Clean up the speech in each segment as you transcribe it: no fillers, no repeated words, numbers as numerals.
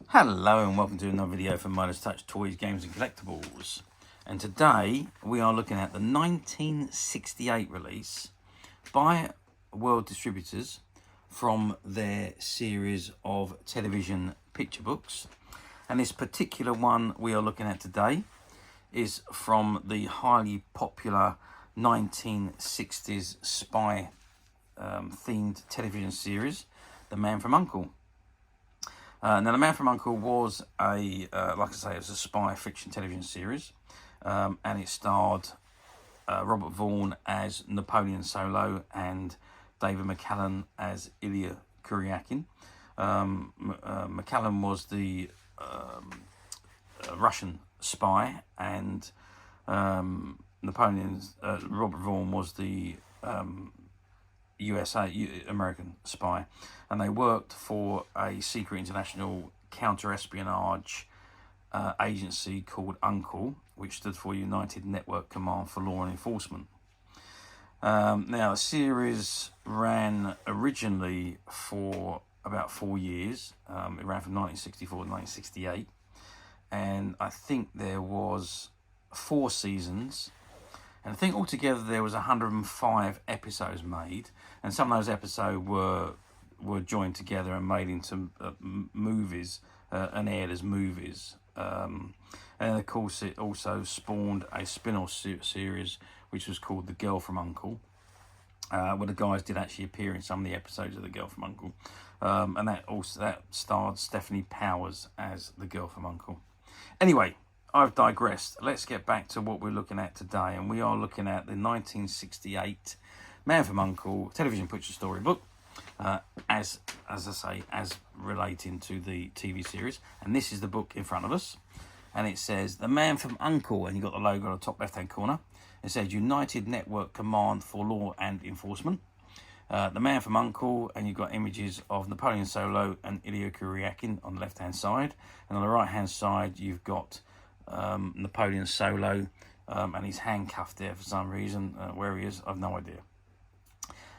Hello and welcome to another video from Midas Touch Toys, Games and Collectibles. And today we are looking at the 1968 release by World Distributors from their series of television picture books. And this particular one we are looking at today is from the highly popular 1960s spy themed television series, The Man from U.N.C.L.E. Now, The Man from U.N.C.L.E. was like I say, it was a spy fiction television series, and it starred Robert Vaughn as Napoleon Solo and David McCallum as Illya Kuryakin. McCallum was the Russian spy, and Robert Vaughn was the American spy, and they worked for a secret international counter-espionage agency called U.N.C.L.E., which stood for United Network Command for Law and Enforcement. Now, the series ran originally for about 4 years. It ran from 1964 to 1968, and I think there was 4 seasons. And I think altogether there was 105 episodes made, and some of those episodes were joined together and made into movies and aired as movies. And of course, it also spawned a spin-off series which was called The Girl from U.N.C.L.E., where the guys did actually appear in some of the episodes of The Girl from U.N.C.L.E., and that starred Stephanie Powers as the Girl from U.N.C.L.E. Anyway, I've digressed. Let's get back to what we're looking at today, and we are looking at the 1968 Man from U.N.C.L.E. television picture storybook, as I say, as relating to the TV series. And this is the book in front of us, and it says The Man from U.N.C.L.E., and you've got the logo on the top left-hand corner. It says United Network Command for Law and Enforcement. The Man from U.N.C.L.E., and you've got images of Napoleon Solo and Illya Kuryakin on the left-hand side, and on the right-hand side you've got Napoleon Solo, and he's handcuffed there for some reason. Where he is, I've no idea.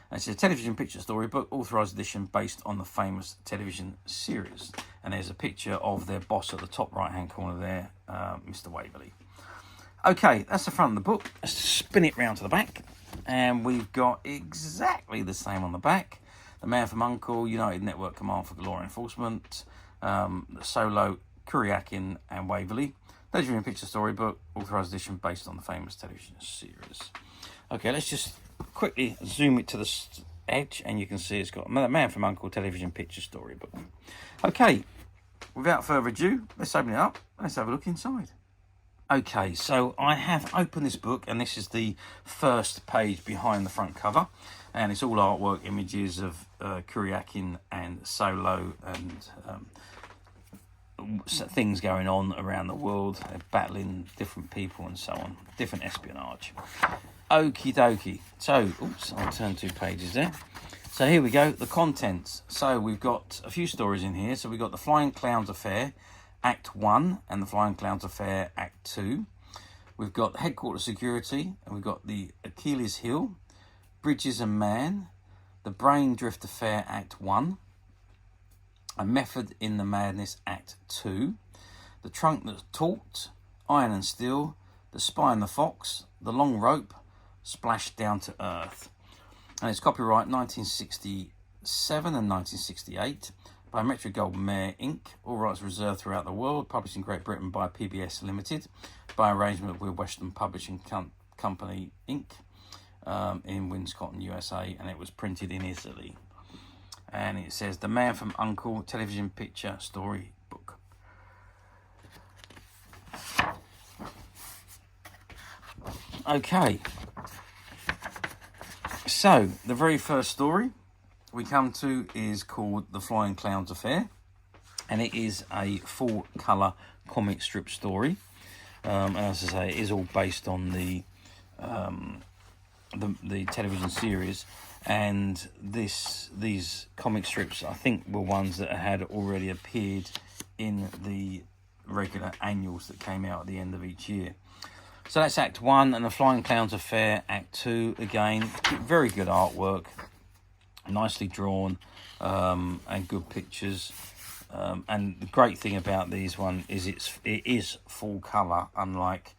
And it's a television picture storybook, authorised edition based on the famous television series. And there's a picture of their boss at the top right-hand corner there, Mr. Waverley. Okay, that's the front of the book. Let's spin it round to the back, and we've got exactly the same on the back. The Man from U.N.C.L.E., United Network Command for Law Enforcement, Solo, Kuryakin and Waverley. Television picture storybook, authorised edition based on the famous television series. Okay, let's just quickly zoom it to the edge, and you can see it's got Man from U.N.C.L.E. television picture storybook. Okay, without further ado, let's open it up. Let's have a look inside. Okay, so I have opened this book, and this is the first page behind the front cover, and it's all artwork images of Kuryakin and Solo, and things going on around the world. They're battling different people and so on, different espionage. Okie dokie. So, oops, I'll turn 2 pages there. So here we go, the contents. So we've got a few stories in here. So we've got The Flying Clowns Affair, Act 1, and The Flying Clowns Affair, Act 2. We've got Headquarters Security, and we've got The Achilles Heel, Bridges and Man, The Brain Drift Affair, Act 1, A Method in the Madness, Act 2, The Trunk That Talked, Iron and Steel, The Spy and the Fox, The Long Rope, Splashed Down to Earth. And it's copyright 1967 and 1968 by Metro-Goldwyn-Mayer Inc. All rights reserved throughout the world. Published in Great Britain by P.B.S Ltd. by arrangement with Western Publishing Company Inc. In Wisconsin, USA. And it was printed in Italy. And it says The Man from U.N.C.L.E. television picture story book. Okay, so the very first story we come to is called The Flying Clowns Affair, and it is a full colour comic strip story. As I say, it is all based on the television series, and these comic strips, I think, were ones that had already appeared in the regular annuals that came out at the end of each year. So that's Act 1, and The Flying Clowns Affair, Act 2. Again, very good artwork, nicely drawn, and good pictures. And the great thing about these one is it is full colour, unlike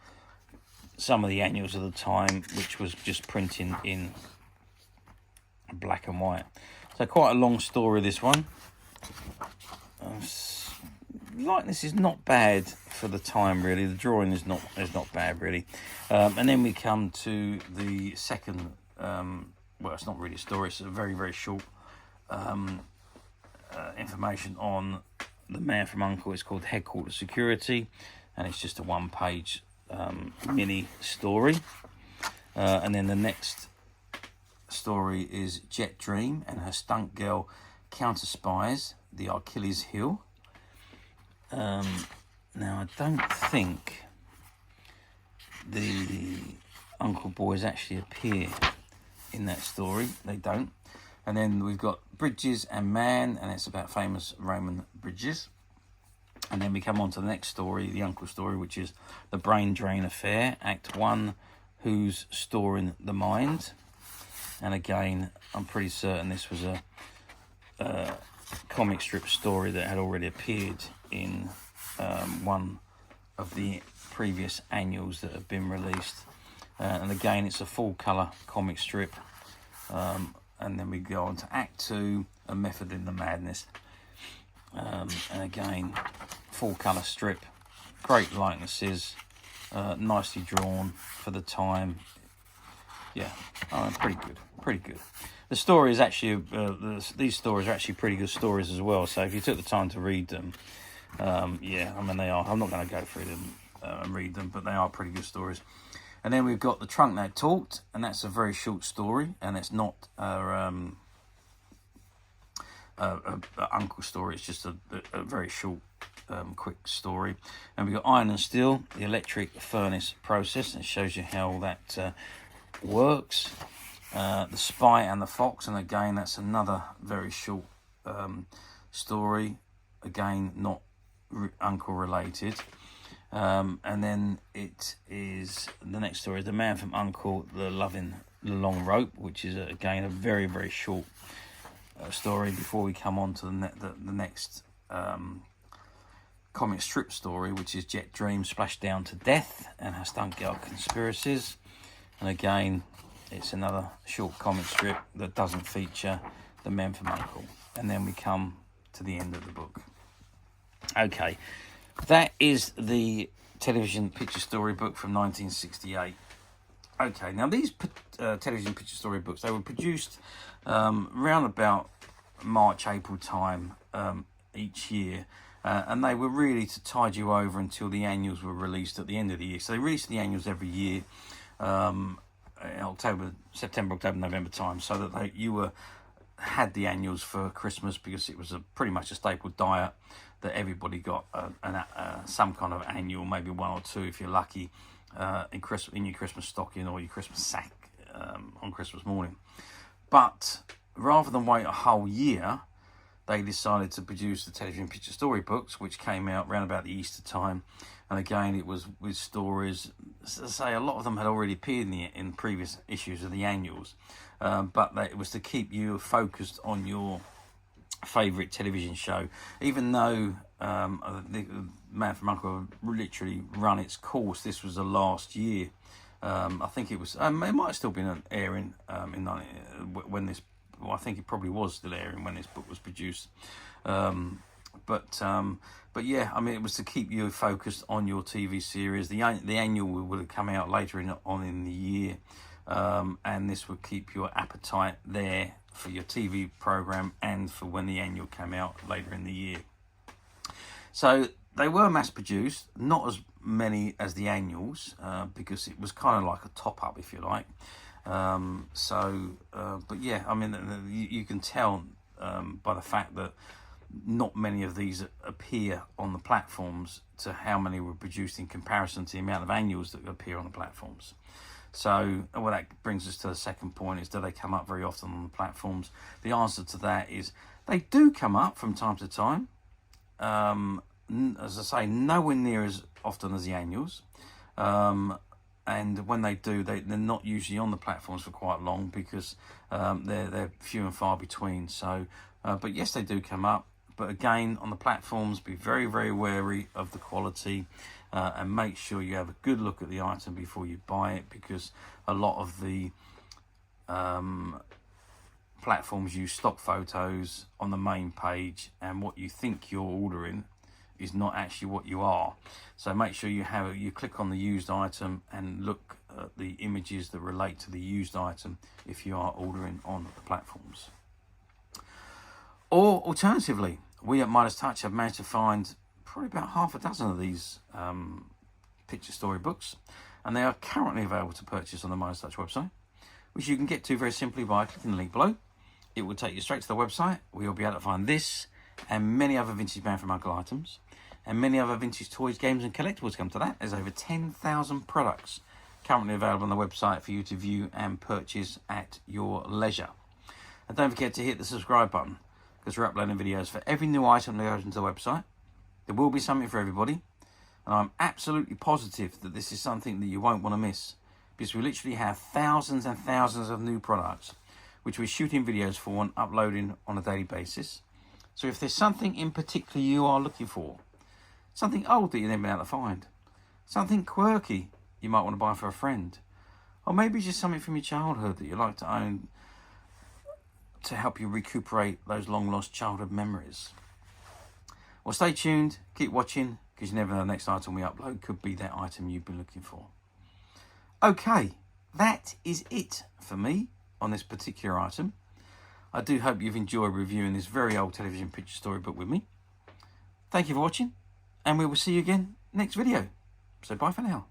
some of the annuals of the time, which was just printing in black and white. So quite a long story, this one. Likeness is not bad for the time, really. The drawing is not bad, really. And then we come to the second. Well, it's not really a story. It's a very, very short information on the man from U.N.C.L.E. It's called Headquarters Security, and it's just a one-page mini story. And then the next story is Jet Dream and her stunt girl counter spies the Achilles heel. Now I don't think the Uncle Boys actually appear in that story. They don't. And then we've got Bridges and Man, and it's about famous Roman bridges. And then we come on to the next story, the Uncle story, which is The Brain Drain Affair, Act 1, Who's Storing the Mind. And again, I'm pretty certain this was a comic strip story that had already appeared in one of the previous annuals that have been released. And again, it's a full colour comic strip. And then we go on to Act 2, A Method in the Madness. And again, full colour strip, great likenesses, nicely drawn for the time. Yeah, pretty good. The story is actually, these stories are actually pretty good stories as well. So if you took the time to read them, yeah, I mean, they are. I'm not going to go through them and read them, but they are pretty good stories. And then we've got The Trunk That Talked, and that's a very short story, and it's not a Uncle story. It's just a very short, quick story. And we've got Iron and Steel, the electric furnace process, and it shows you how that works. The Spy and the Fox, and again, that's another very short story. Again, not Uncle related. And then it is the next story is The Man from U.N.C.L.E. The Loving the Long Rope, which is again a very, very short story before we come on to the next comic strip story, which is Jet Dream Splashed Down to Death and Her Stunt Girl Conspiracies. And again, it's another short comic strip that doesn't feature the men from U.N.C.L.E. And then we come to the end of the book. Okay, that is the television picture story book from 1968. Okay, now these television picture story books, they were produced round about March, April time each year. And they were really to tide you over until the annuals were released at the end of the year. So they released the annuals every year, September, October, November time, so that you had the annuals for Christmas, because it was pretty much a staple diet that everybody got some kind of annual, maybe one or two if you're lucky, in your Christmas stocking or your Christmas sack on Christmas morning. But rather than wait a whole year, they decided to produce the television picture story books, which came out around about the Easter time. And again, it was with stories, as I say, a lot of them had already appeared in previous issues of the annuals. But it was to keep you focused on your favourite television show, even though the Man from U.N.C.L.E. literally run its course. This was the last year. I think it was. It might have still been airing when this. Well, I think it probably was still airing when this book was produced. But yeah, I mean, it was to keep you focused on your TV series. The annual would have come out later on in the year, and this would keep your appetite there for your TV program and for when the annual came out later in the year. So they were mass produced, not as many as the annuals, because it was kind of like a top up, if you like. But yeah, I mean, you can tell by the fact that not many of these appear on the platforms to how many were produced in comparison to the amount of annuals that appear on the platforms. So, well, that brings us to the second point, is do they come up very often on the platforms? The answer to that is they do come up from time to time. As I say, nowhere near as often as the annuals. And when they do, they're not usually on the platforms for quite long, because they're few and far between. So, but yes, they do come up. But again, on the platforms, be very, very wary of the quality, and make sure you have a good look at the item before you buy it, because a lot of the platforms use stock photos on the main page, and what you think you're ordering is not actually what you are. So make sure you click on the used item and look at the images that relate to the used item if you are ordering on the platforms. Or alternatively, we at Midas Touch have managed to find probably about half a dozen of these picture story books, and they are currently available to purchase on the Midas Touch website, which you can get to very simply by clicking the link below. It will take you straight to the website, where you'll be able to find this and many other vintage Man from Uncle items, and many other vintage toys, games and collectibles. Come to that, there's over 10,000 products currently available on the website for you to view and purchase at your leisure. And don't forget to hit the subscribe button, because we're uploading videos for every new item that goes into the website. There will be something for everybody, and I'm absolutely positive that this is something that you won't want to miss, because we literally have thousands and thousands of new products which we're shooting videos for and uploading on a daily basis. So if there's something in particular you are looking for, something old that you've never been able to find, something quirky you might want to buy for a friend, or maybe just something from your childhood that you like to own to help you recuperate those long lost childhood memories, well, stay tuned, keep watching, because you never know the next item we upload could be that item you've been looking for. Okay, that is it for me on this particular item. I do hope you've enjoyed reviewing this very old television picture storybook with me. Thank you for watching, and we will see you again next video. So bye for now.